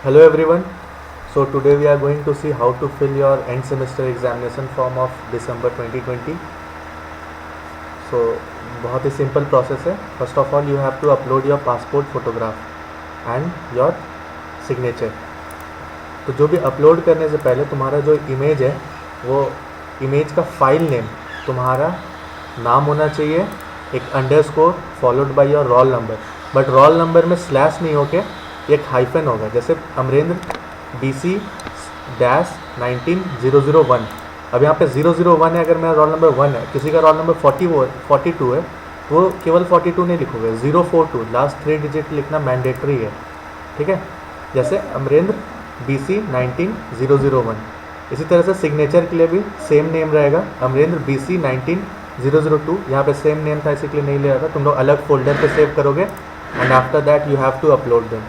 Hello everyone. So today we are going to see how to fill your end semester examination form of December 2020. So बहुत ही simple process है. First of all you have to upload your passport photograph and your signature. तो जो भी upload करने से पहले तुम्हारा जो इमेज है वो इमेज का फाइल नेम तुम्हारा नाम होना चाहिए, एक underscore followed by your roll number. But roll number में स्लैश नहीं होके एक हाइफन होगा. जैसे अमरेंद्र BC-19-001. अब यहाँ पे 001 है. अगर मेरा रोल नंबर 1 है, किसी का रोल नंबर 42 है, वो केवल 42 नहीं लिखोगे, 042 लास्ट 3 डिजिट लिखना मैंडेटरी है. ठीक है. जैसे अमरेंद्र BC-19-001. इसी तरह से सिग्नेचर के लिए भी सेम नेम रहेगा, अमरेंद्र BC-19-002. यहाँ पे सेम नेम था इसी के लिए नहीं ले रहा था. तुम लोग अलग फोल्डर पे सेव करोगे and after that you have to upload them.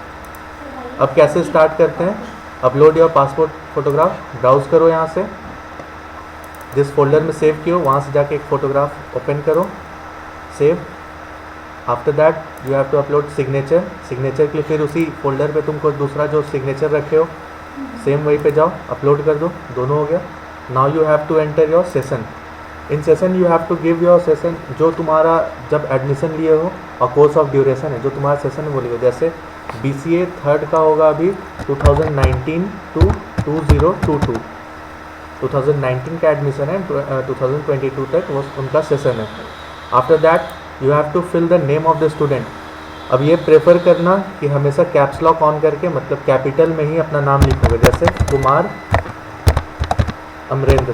अब कैसे स्टार्ट करते हैं. Upload your passport photograph. Browse करो यहाँ से, जिस फोल्डर में सेव किया हो वहाँ से जाके एक फ़ोटोग्राफ ओपन करो, save. After that you have to upload signature. Signature के लिए फिर उसी फोल्डर पे तुमको दूसरा जो सिग्नेचर रखे हो सेम वहीं पे जाओ, अपलोड कर दो. दोनों हो गया. Now you have to enter your session. In session you have to give your session जो तुम्हारा जब एडमिशन लिए हो और कोर्स ऑफ ड्यूरेशन है जो तुम्हारा सेशन है वो लिखो. जैसे BCA थर्ड का होगा अभी 2019 to 2022. 2019 का एडमिशन है, 2022 तक वो उनका सेशन है. After that you have to fill the name of the student. अब ये प्रेफर करना कि हमेशा कैप्स लॉक ऑन करके मतलब कैपिटल में ही अपना नाम लिखोगे. जैसे कुमार अमरेंद्र.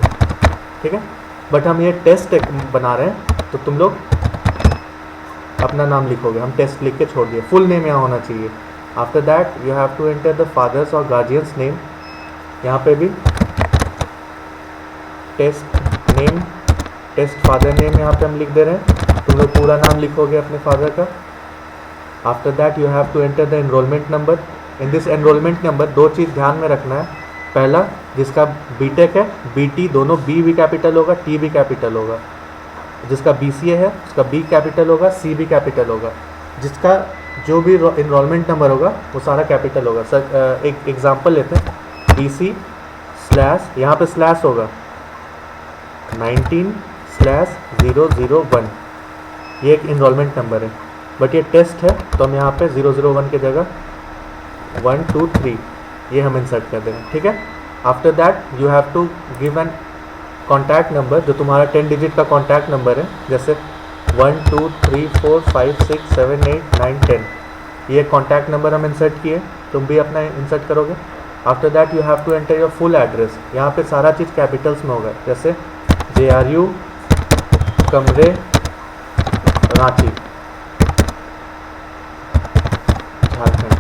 ठीक है. बट हम ये टेस्ट बना रहे हैं तो तुम लोग अपना नाम लिखोगे. हम टेस्ट लिख के छोड़ दिए. फुल नेम यहाँ होना चाहिए. After that you have to enter the father's और गार्जियंस नेम. यहाँ पे भी test name, test father name यहाँ पे हम लिख दे रहे हैं. तुम लोग पूरा नाम लिखोगे अपने फादर का. After that you have to enter the enrolment number. In this enrolment number दो चीज़ ध्यान में रखना है. पहला, जिसका बीटेक है BT दोनों B भी कैपिटल होगा, T भी कैपिटल होगा. जिसका BCA है उसका B कैपिटल होगा, C भी कैपिटल होगा. जिसका जो भी इनरोलमेंट नंबर होगा वो सारा कैपिटल होगा. सर एक एग्जांपल लेते हैं. BC स्लैश, यहाँ पे स्लैश होगा 19/001. ये एक इनरोलमेंट नंबर है. बट ये टेस्ट है तो हम यहाँ पे 001 की जगह 1 2 3 ये हम इंसर्ट कर देंगे. ठीक है. After that you have to give an contact number जो तुम्हारा 10 डिजिट का कॉन्टैक्ट नंबर है. जैसे 1 2 3 4 5 6 7 8 9 10. ये कॉन्टैक्ट नंबर हम इंसर्ट किए, तुम भी अपना इंसर्ट करोगे. After that you have to enter your full address. यहाँ पे सारा चीज़ कैपिटल्स में होगा. जैसे JRU कमरे रांची झारखंड.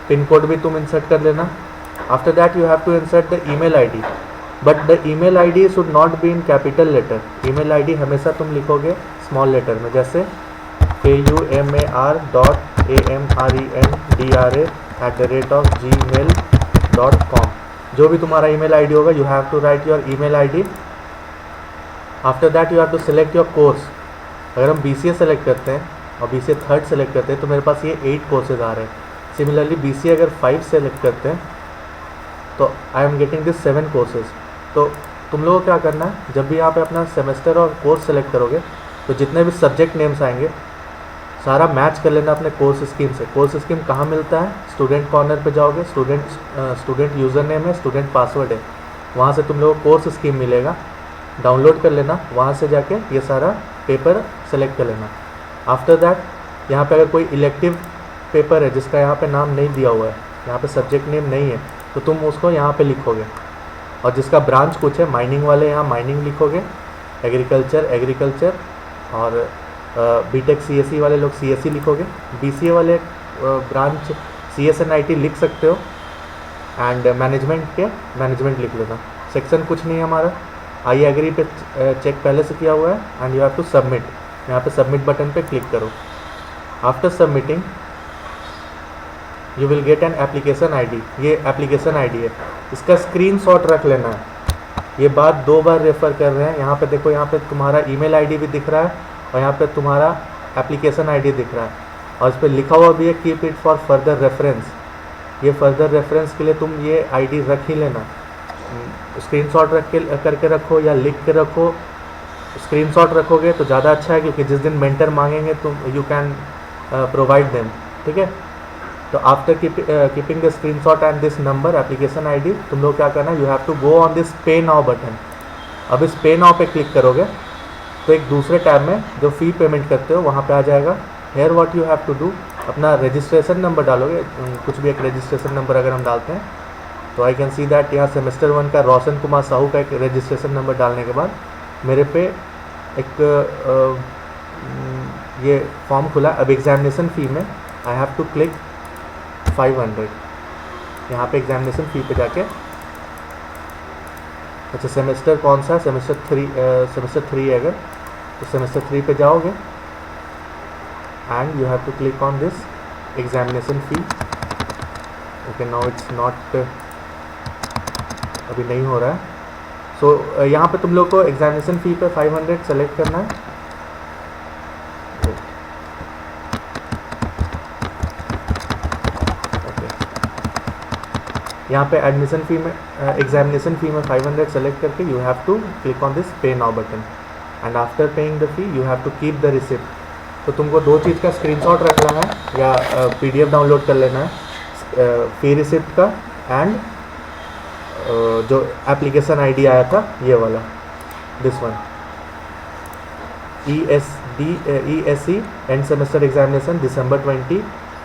पिन कोड भी तुम इंसर्ट कर लेना. After that you have to insert the email ID. But the email ID should not be in capital letter. Email ID हमेशा तुम लिखोगे स्मॉल लेटर में. जैसे kumar.amrendra@gmail.com. जो भी तुम्हारा ईमेल ID होगा you have to write your email ID. After that you have to select your course. अगर हम BCA सेलेक्ट करते हैं और BCA थर्ड सेलेक्ट करते हैं तो मेरे पास ये 8 कोर्सेज आ रहे हैं. सिमिलरली BCA अगर 5 सेलेक्ट करते हैं तो I am getting this 7 courses. तो तुम लोगों को क्या करना है, जब भी यहाँ पे अपना सेमेस्टर और कोर्स सेलेक्ट करोगे तो जितने भी सब्जेक्ट नेम्स आएंगे सारा मैच कर लेना अपने कोर्स स्कीम से. कोर्स स्कीम कहाँ मिलता है, स्टूडेंट कॉर्नर पे जाओगे, स्टूडेंट यूज़र नेम है, स्टूडेंट पासवर्ड है, वहाँ से तुम लोगों को कोर्स स्कीम मिलेगा. डाउनलोड कर लेना, वहाँ से जाके ये सारा पेपर सेलेक्ट कर लेना. आफ्टर दैट यहाँ पे अगर कोई इलेक्टिव पेपर है जिसका यहाँ पे नाम नहीं दिया हुआ है, यहाँ पे सब्जेक्ट नेम नहीं है, तो तुम उसको यहाँ पे लिखोगे. और जिसका ब्रांच कुछ है, माइनिंग वाले यहाँ माइनिंग लिखोगे, एग्रीकल्चर और बीटेक CSE वाले लोग CSE लिखोगे. BCA वाले ब्रांच CSNIT लिख सकते हो. एंड मैनेजमेंट के मैनेजमेंट लिख लेना. सेक्शन कुछ नहीं है हमारा. आई एग्री पे चेक पहले से किया हुआ है. And you have to submit. यहाँ पे सबमिट बटन पे क्लिक करो. After submitting you will get an application ID. ये एप्लीकेशन ID है, इसका स्क्रीनशॉट रख लेना है. ये बात 2 बार रेफ़र कर रहे हैं. यहाँ पे देखो, यहाँ पे तुम्हारा ईमेल ID भी दिख रहा है और यहाँ पे तुम्हारा एप्लीकेशन ID दिख रहा है और इस पर लिखा हुआ भी है keep it for further reference. ये फर्दर रेफरेंस के लिए तुम ये आईडी रख ही लेना, स्क्रीनशॉट रख के करके रखो या लिख के रखो। स्क्रीनशॉट रखोगे तो ज़्यादा अच्छा है, क्योंकि जिस दिन मेंटर मांगेंगे तुम यू कैन प्रोवाइड देम, ठीक है। तो after keeping the screenshot and this number application ID, तुम लोग क्या करना है, you have to go on this pay now button. अब इस पे नाउ पे क्लिक करोगे तो एक दूसरे टैब में जो फ़ी पेमेंट करते हो वहाँ पे आ जाएगा। Here what you have to do, अपना रजिस्ट्रेशन नंबर डालोगे, कुछ भी एक रजिस्ट्रेशन नंबर अगर हम डालते हैं तो आई कैन सी दैट यहाँ सेमेस्टर 1 का रोशन कुमार साहू का एक रजिस्ट्रेशन नंबर डालने के बाद मेरे पे एक ये फॉर्म खुला। अब एग्जामिनेशन फ़ी में आई हैव टू क्लिक 500, यहाँ पे एग्जामिनेशन फ़ी पे जाके, अच्छा सेमेस्टर कौन सा, सेमेस्टर 3 है अगर, तो सेमेस्टर 3 पे जाओगे and you have to click on this examination fee. Okay, now it's not, अभी नहीं हो रहा है। सो यहाँ पे तुम लोग को एग्जामिनेशन फ़ी पे 500 सेलेक्ट करना है। यहाँ पे एडमिशन फ़ी में एग्जामिनेशन फ़ी में 500 सेलेक्ट करके you have to click on this pay now button and after paying the fee you have to keep the receipt. तो तुमको दो चीज़ का स्क्रीनशॉट रखना है या PDF डाउनलोड कर लेना है, फ़ी रिसिप्ट का एंड जो एप्लीकेशन आईडी आया था ये वाला, this one, ESE end semester examination December 20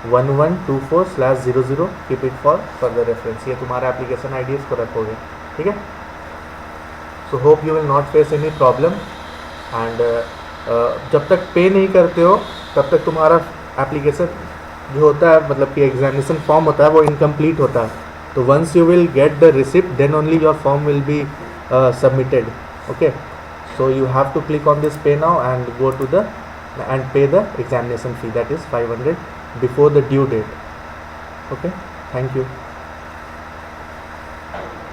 1124/00, keep it for further reference. ये तुम्हारा एप्लीकेशन आईडी, इसको रखोगे, ठीक है। So hope you will not face any problem and जब तक पे नहीं करते हो तब तक तुम्हारा एप्लीकेशन जो होता है, मतलब कि एग्जामिनेशन फॉर्म होता है, वो इनकम्प्लीट होता है। तो once you will get the receipt then only your form will be submitted, okay. So you have to click on this pay now and go to the and pay the examination fee, that is 500 before the due date. Okay, thank you.